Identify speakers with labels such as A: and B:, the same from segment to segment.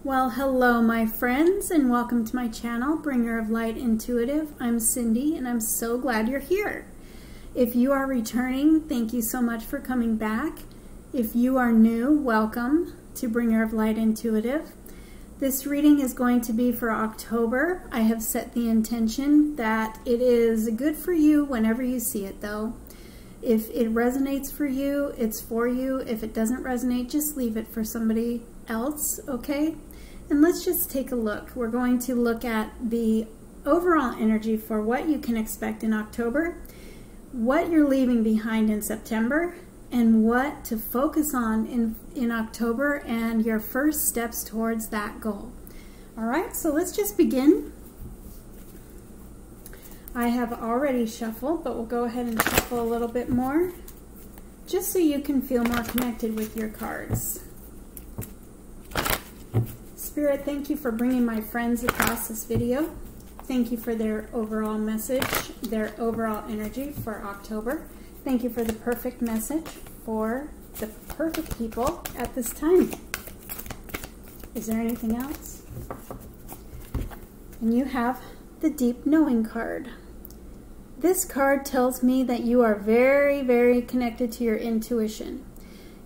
A: Well, hello my friends, and welcome to my channel, Bringer of Light Intuitive. I'm Cindy, and I'm so glad you're here. If you are returning, thank you so much for coming back. If you are new, welcome to Bringer of Light Intuitive. This reading is going to be for October. I have set the intention that it is good for you whenever you see it, though. If it resonates for you, it's for you. If it doesn't resonate, just leave it for somebody else, okay? And let's just take a look. We're going to look at the overall energy for what you can expect in October, what you're leaving behind in September, and what to focus on in October and your first steps towards that goal. All right, so let's just begin. I have already shuffled, but we'll go ahead and shuffle a little bit more, just so you can feel more connected with your cards. Spirit, thank you for bringing my friends across this video. Thank you for their overall message, their overall energy for October. Thank you for the perfect message for the perfect people at this time. Is there anything else? And you have the Deep Knowing card. This card tells me that you are very, very connected to your intuition.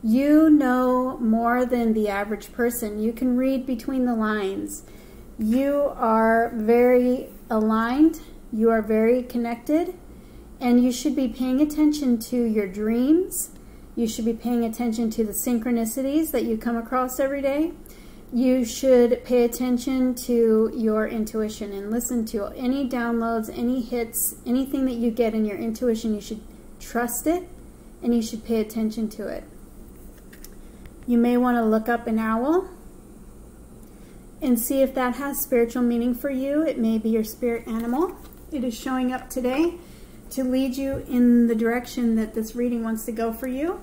A: You know more than the average person. You can read between the lines. You are very aligned. You are very connected. And you should be paying attention to your dreams. You should be paying attention to the synchronicities that you come across every day. You should pay attention to your intuition and listen to any downloads, any hits, anything that you get in your intuition. You should trust it and you should pay attention to it. You may want to look up an owl and see if that has spiritual meaning for you. It may be your spirit animal. It is showing up today to lead you in the direction that this reading wants to go for you.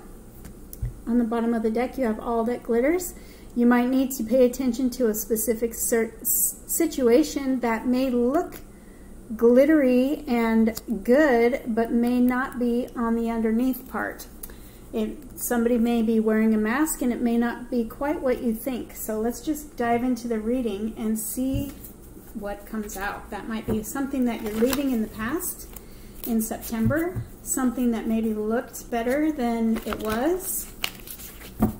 A: On the bottom of the deck, you have All That Glitters. You might need to pay attention to a specific situation that may look glittery and good, but may not be on the underneath part. Somebody may be wearing a mask and it may not be quite what you think. So let's just dive into the reading and see what comes out. That might be something that you're leaving in the past in September, something that maybe looked better than it was,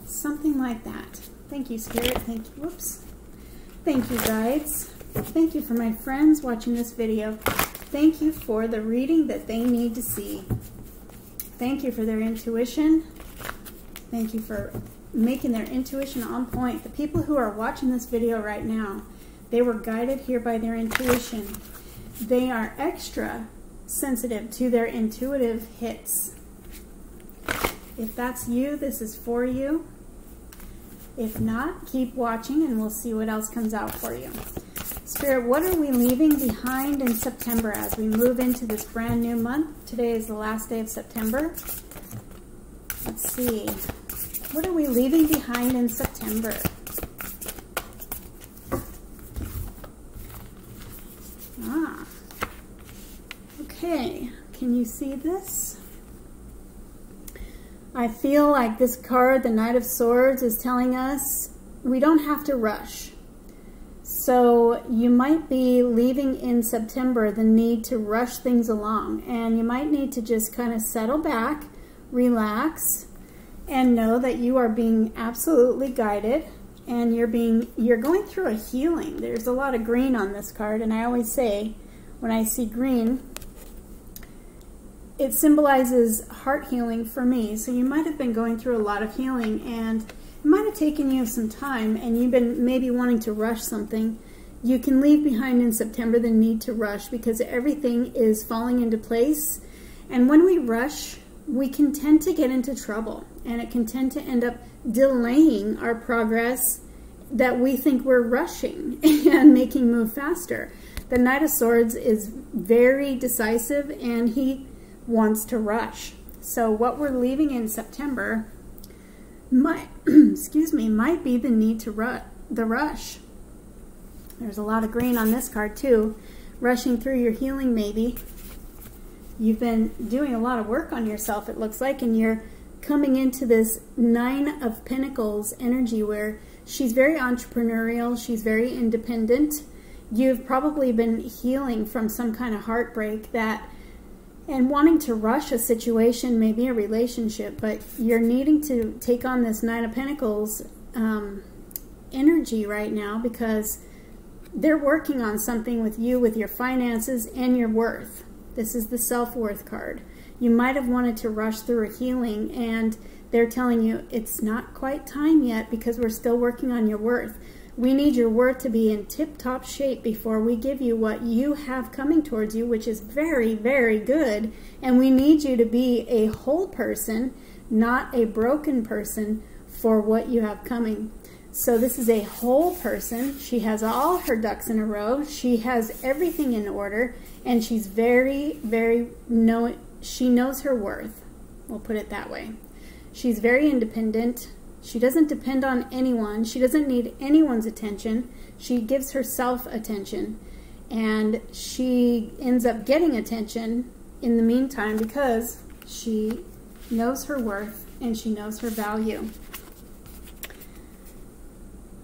A: something like that. Thank you, Spirit. Thank you. Whoops. Thank you, guides. Thank you for my friends watching this video. Thank you for the reading that they need to see. Thank you for their intuition. Thank you for making their intuition on point. The people who are watching this video right now, they were guided here by their intuition. They are extra sensitive to their intuitive hits. If that's you, this is for you. If not, keep watching and we'll see what else comes out for you. Spirit, what are we leaving behind in September as we move into this brand new month? Today is the last day of September. Let's see. What are we leaving behind in September? Okay. Can you see this? I feel like this card, the Knight of Swords, is telling us we don't have to rush. So you might be leaving in September the need to rush things along, and you might need to just kind of settle back, relax, and know that you are being absolutely guided, and you're going through a healing. There's a lot of green on this card, and I always say when I see green, it symbolizes heart healing for me. So you might have been going through a lot of healing, and it might have taken you some time, and you've been maybe wanting to rush something. You can leave behind in September the need to rush, because everything is falling into place. And when we rush, we can tend to get into trouble, and it can tend to end up delaying our progress that we think we're rushing and making move faster. The Knight of Swords is very decisive, and he wants to rush. So what we're leaving in September might, might be the need to rush. There's a lot of green on this card too. Rushing through your healing, maybe. You've been doing a lot of work on yourself, it looks like, and you're coming into this Nine of Pentacles energy where She's very entrepreneurial. She's very independent. You've probably been healing from some kind of heartbreak and wanting to rush a situation, maybe a relationship, but you're needing to take on this Nine of Pentacles energy right now because they're working on something with you, with your finances and your worth. This is the self-worth card. You might have wanted to rush through a healing and they're telling you it's not quite time yet because we're still working on your worth. We need your worth to be in tip-top shape before we give you what you have coming towards you, which is very, very good. And we need you to be a whole person, not a broken person, for what you have coming. So this is a whole person. She has all her ducks in a row. She has everything in order. And she's very, very, she knows her worth. We'll put it that way. She's very independent. She doesn't depend on anyone. She doesn't need anyone's attention. She gives herself attention. And she ends up getting attention in the meantime because she knows her worth and she knows her value.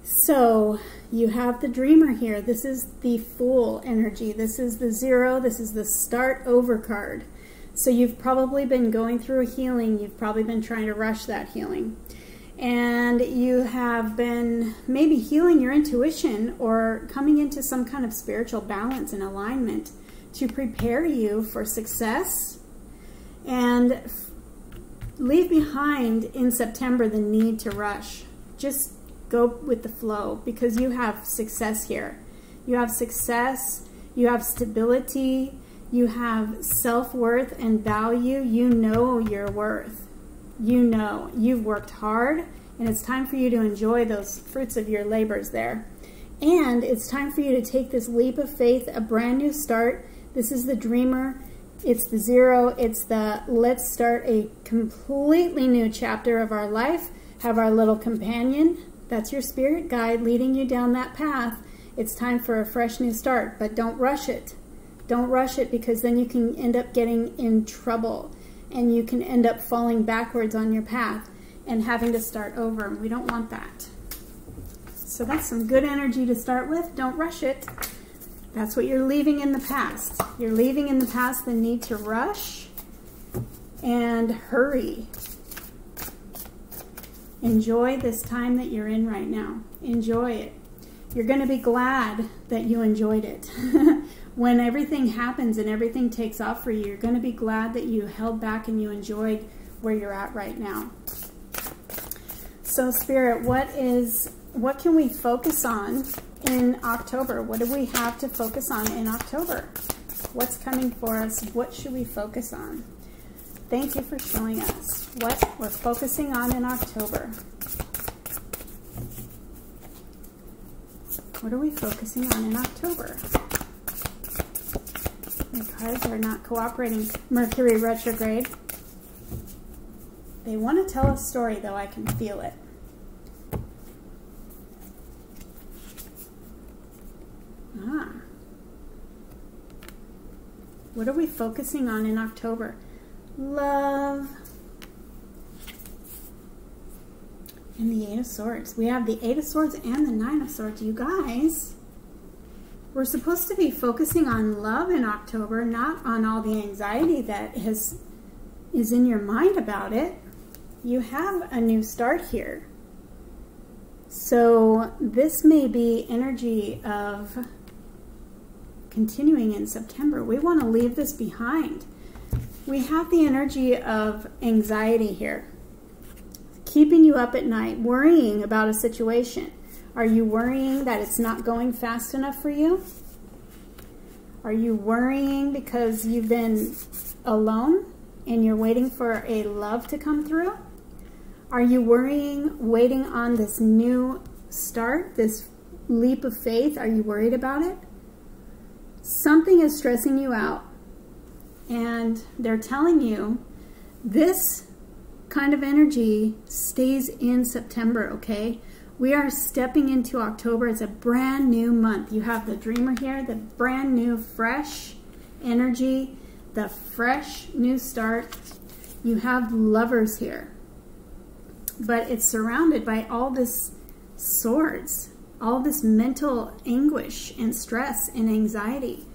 A: So you have the dreamer here. This is the Fool energy. This is the Zero. This is the start over card. So you've probably been going through a healing. You've probably been trying to rush that healing. And you have been maybe healing your intuition or coming into some kind of spiritual balance and alignment to prepare you for success and leave behind in September the need to rush. Just go with the flow because you have success here. You have success, you have stability, you have self-worth and value. You know your worth. You know you've worked hard and it's time for you to enjoy those fruits of your labors there. And it's time for you to take this leap of faith, a brand new start. This is the dreamer. It's the Zero. It's the let's start a completely new chapter of our life. Have our little companion. That's your spirit guide leading you down that path. It's time for a fresh new start, but don't rush it. Don't rush it because then you can end up getting in trouble and you can end up falling backwards on your path and having to start over. And we don't want that. So that's some good energy to start with. Don't rush it. That's what you're leaving in the past. You're leaving in the past the need to rush and hurry. Enjoy this time that you're in right now. Enjoy it. You're going to be glad that you enjoyed it. When everything happens and everything takes off for you, you're going to be glad that you held back and you enjoyed where you're at right now. So Spirit, what can we focus on in October? What do we have to focus on in October? What's coming for us? What should we focus on? Thank you for showing us what we're focusing on in October. What are we focusing on in October? The cards are not cooperating. Mercury retrograde. They want to tell a story, though. I can feel it. What are we focusing on in October? Love. And the Eight of Swords. We have the Eight of Swords and the Nine of Swords. You guys, we're supposed to be focusing on love in October, not on all the anxiety that is in your mind about it. You have a new start here. So this may be energy of continuing in September. We want to leave this behind. We have the energy of anxiety here, keeping you up at night, worrying about a situation. Are you worrying that it's not going fast enough for you? Are you worrying because you've been alone and you're waiting for a love to come through? Are you worrying, waiting on this new start, this leap of faith? Are you worried about it? Something is stressing you out. And they're telling you this kind of energy stays in September, okay? We are stepping into October. It's a brand new month. You have the dreamer here, the brand new fresh energy, the fresh new start. You have lovers here. But it's surrounded by all this Swords. All this mental anguish and stress and anxiety.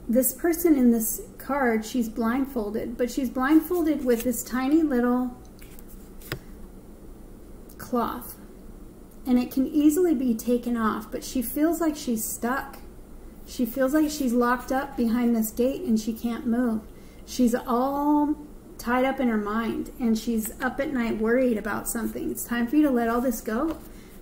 A: This person in this card, she's blindfolded, but she's blindfolded with this tiny little cloth. And it can easily be taken off, but she feels like she's stuck. She feels like she's locked up behind this gate and she can't move. She's all tied up in her mind and she's up at night worried about something. It's time for you to let all this go.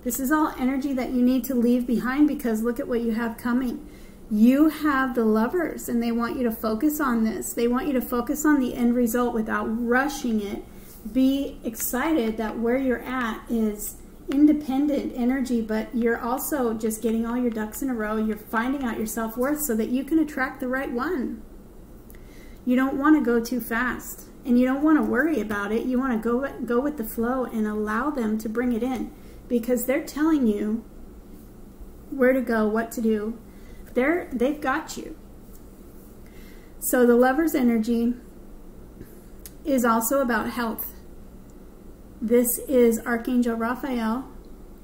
A: This is all energy that you need to leave behind, because look at what you have coming. You have the Lovers, and they want you to focus on this. They want you to focus on the end result without rushing it. Be excited that where you're at is independent energy, but you're also just getting all your ducks in a row. You're finding out your self-worth so that you can attract the right one. You don't want to go too fast, and you don't want to worry about it. You want to go with the flow and allow them to bring it in, because they're telling you where to go, what to do. They've got you. So the Lover's energy is also about health. This is Archangel Raphael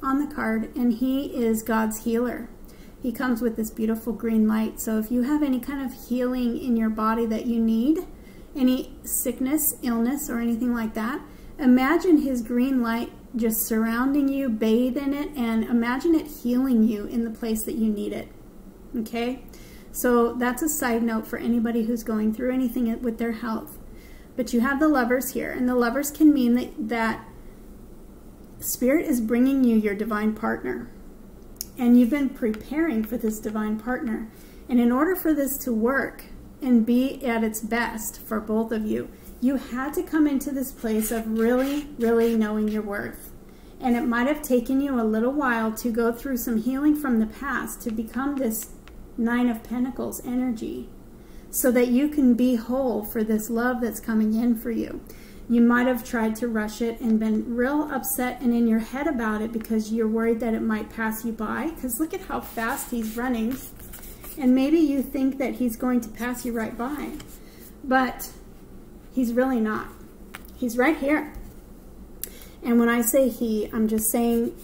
A: on the card, and he is God's healer. He comes with this beautiful green light. So if you have any kind of healing in your body that you need, any sickness, illness, or anything like that, imagine his green light just surrounding you, bathe in it, and imagine it healing you in the place that you need it. Okay? So that's a side note for anybody who's going through anything with their health. But you have the Lovers here, and the Lovers can mean that Spirit is bringing you your divine partner. And you've been preparing for this divine partner. And in order for this to work and be at its best for both of you, you had to come into this place of really, really knowing your worth. And it might have taken you a little while to go through some healing from the past to become this Nine of Pentacles energy, so that you can be whole for this love that's coming in for you. You might have tried to rush it and been real upset and in your head about it because you're worried that it might pass you by, because look at how fast he's running. And maybe you think that he's going to pass you right by, but he's really not. He's right here. And when I say he, I'm just saying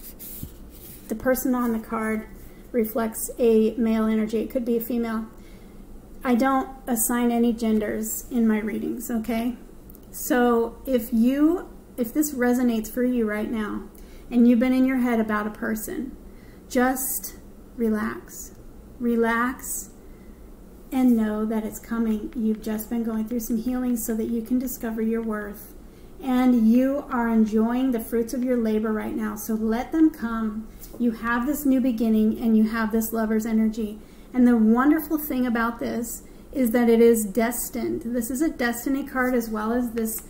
A: the person on the card reflects a male energy. It could be a female. I don't assign any genders in my readings, okay? So if this resonates for you right now, and you've been in your head about a person, just relax. Relax and know that it's coming. You've just been going through some healing so that you can discover your worth. And you are enjoying the fruits of your labor right now. So let them come. You have this new beginning and you have this Lover's energy. And the wonderful thing about this is that it is destined. This is a destiny card as well as this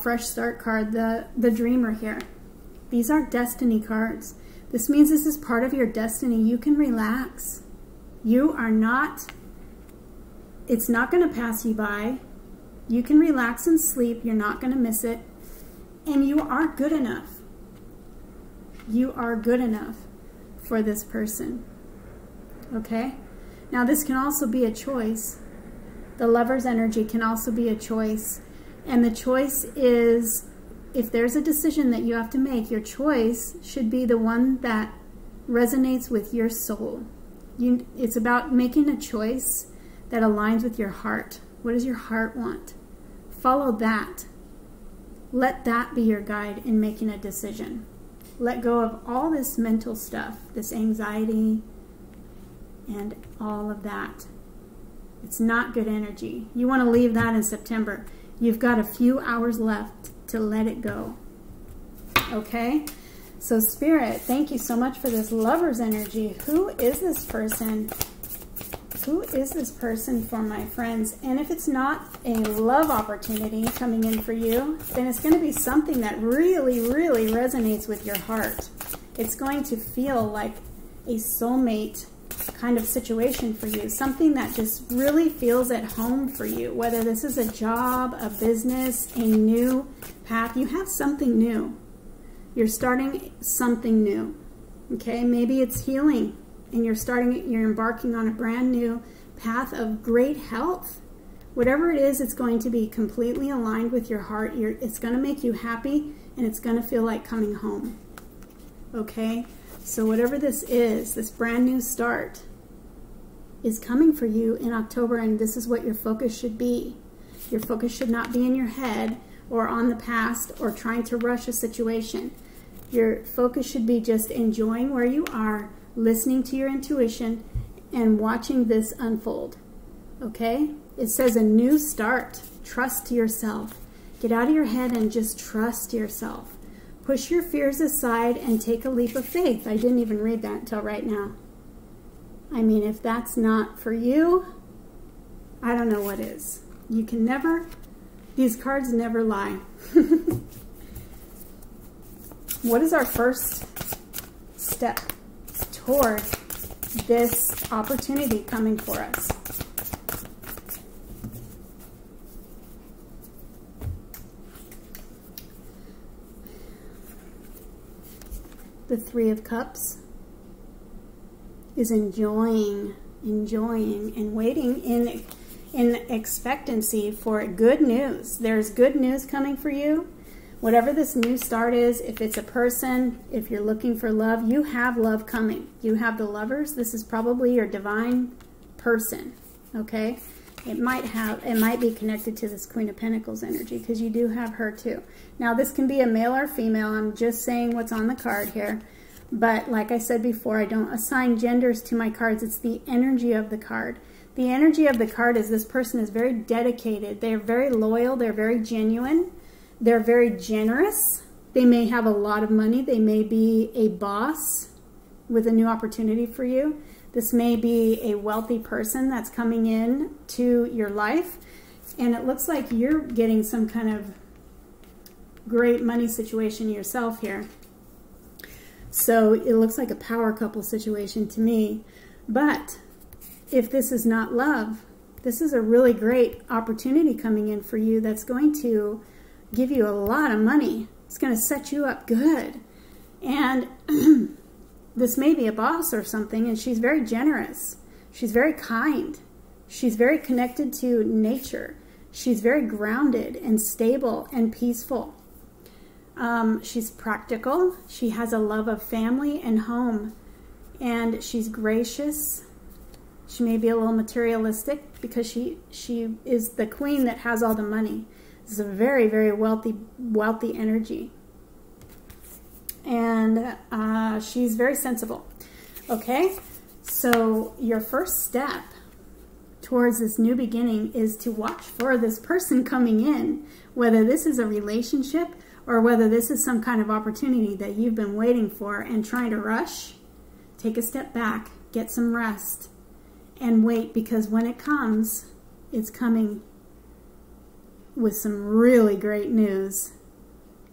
A: fresh start card, the dreamer here. These are destiny cards. This means this is part of your destiny. You can relax. You are not, it's not going to pass you by. You can relax and sleep. You're not going to miss it. And you are good enough. You are good enough for this person. Okay? Now this can also be a choice. The Lover's energy can also be a choice. And the choice is, if there's a decision that you have to make, your choice should be the one that resonates with your soul. It's about making a choice that aligns with your heart. What does your heart want? Follow that. Let that be your guide in making a decision. Let go of all this mental stuff, this anxiety, and all of that. It's not good energy. You want to leave that in September. You've got a few hours left to let it go. Okay? So Spirit, thank you so much for this Lover's energy. Who is this person? Who is this person for my friends? And if it's not a love opportunity coming in for you, then it's going to be something that really, really resonates with your heart. It's going to feel like a soulmate kind of situation for you. Something that just really feels at home for you. Whether this is a job, a business, a new path. You have something new. You're starting something new. Okay? Maybe it's healing. And you're embarking on a brand new path of great health. Whatever it is, it's going to be completely aligned with your heart. It's going to make you happy, and it's going to feel like coming home. okay? So whatever this is, this brand new start is coming for you in October, and this is what your focus should be. Your focus should not be in your head or on the past or trying to rush a situation. Your focus should be just enjoying where you are, listening to your intuition, and watching this unfold, okay? It says a new start. Trust yourself. Get out of your head and just trust yourself. Push your fears aside and take a leap of faith. I didn't even read that until right now. I mean, if that's not for you, I don't know what is. You can never, these cards never lie. What is our first step toward this opportunity coming for us? The Three of Cups is enjoying and waiting in expectancy for good news. There's good news coming for you. Whatever this new start is, if it's a person, if you're looking for love, you have love coming. You have the Lovers. This is probably your divine person, okay? It might be connected to this Queen of Pentacles energy, because you do have her too. Now, this can be a male or female. I'm just saying what's on the card here. But like I said before, I don't assign genders to my cards. It's the energy of the card. The energy of the card is this person is very dedicated. They're very loyal. They're very genuine. They're very generous. They may have a lot of money. They may be a boss with a new opportunity for you. This may be a wealthy person that's coming in to your life. And it looks like you're getting some kind of great money situation yourself here. So it looks like a power couple situation to me. But if this is not love, this is a really great opportunity coming in for you that's going to give you a lot of money. It's going to set you up good. And this may be a boss or something, and she's very generous. She's very kind. She's very connected to nature. She's very grounded and stable and peaceful. She's practical. She has a love of family and home. And she's gracious. She may be a little materialistic because she is the queen that has all the money. This is a very, very wealthy energy. And she's very sensible. Okay? So your first step towards this new beginning is to watch for this person coming in, whether this is a relationship or whether this is some kind of opportunity that you've been waiting for and trying to rush. Take a step back, get some rest, and wait, because when it comes, it's coming with some really great news.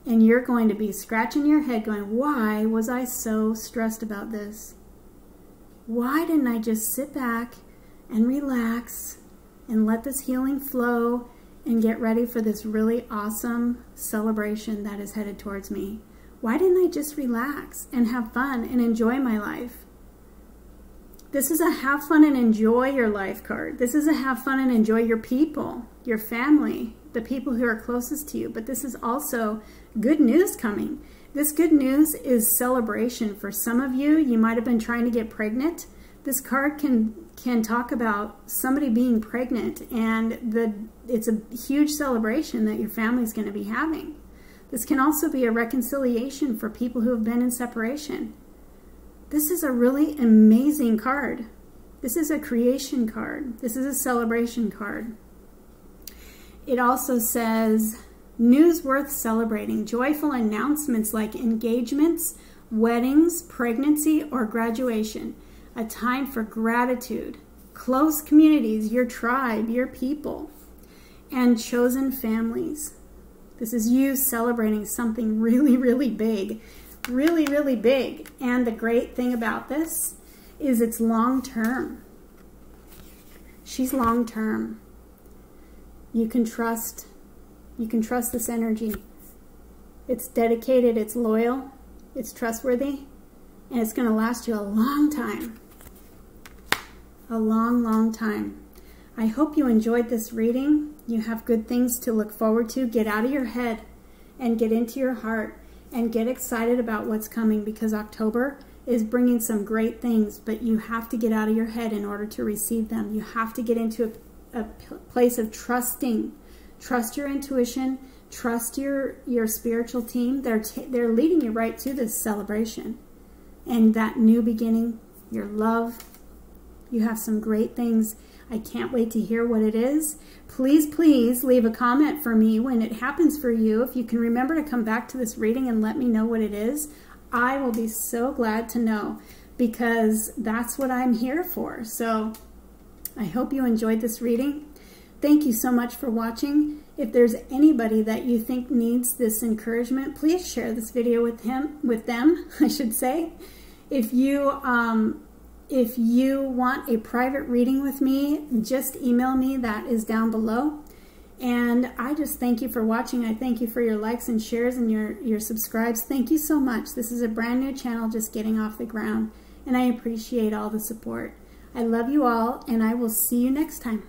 A: And you're going to be scratching your head going, why was I so stressed about this? Why didn't I just sit back and relax and let this healing flow and get ready for this really awesome celebration that is headed towards me? Why didn't I just relax and have fun and enjoy my life? This is a have fun and enjoy your life card. This is a have fun and enjoy your people, your family, the people who are closest to you. But this is also good news coming. This good news is celebration. For some of you, you might have been trying to get pregnant. This card can talk about somebody being pregnant, and it's a huge celebration that your family's going to be having. This can also be a reconciliation for people who have been in separation. This is a really amazing card. This is a creation card. This is a celebration card. It also says, news worth celebrating. Joyful announcements like engagements, weddings, pregnancy, or graduation. A time for gratitude. Close communities, your tribe, your people, and chosen families. This is you celebrating something really, really big. Really, really big. And the great thing about this is it's long-term. She's long-term. You can trust this energy. It's dedicated, it's loyal, it's trustworthy, and it's going to last you a long time. A long, long time. I hope you enjoyed this reading. You have good things to look forward to. Get out of your head and get into your heart and get excited about what's coming, because October is bringing some great things, but you have to get out of your head in order to receive them. You have to get into a place of trusting. Trust your intuition. Trust your spiritual team. They're leading you right to this celebration. And that new beginning, your love, you have some great things. I can't wait to hear what it is. Please, please leave a comment for me when it happens for you. If you can remember to come back to this reading and let me know what it is, I will be so glad to know, because that's what I'm here for. So I hope you enjoyed this reading. Thank you so much for watching. If there's anybody that you think needs this encouragement, please share this video with them, I should say. If you want a private reading with me, just email me. That is down below. And I just thank you for watching. I thank you for your likes and shares and your subscribes. Thank you so much. This is a brand new channel just getting off the ground, and I appreciate all the support. I love you all, and I will see you next time.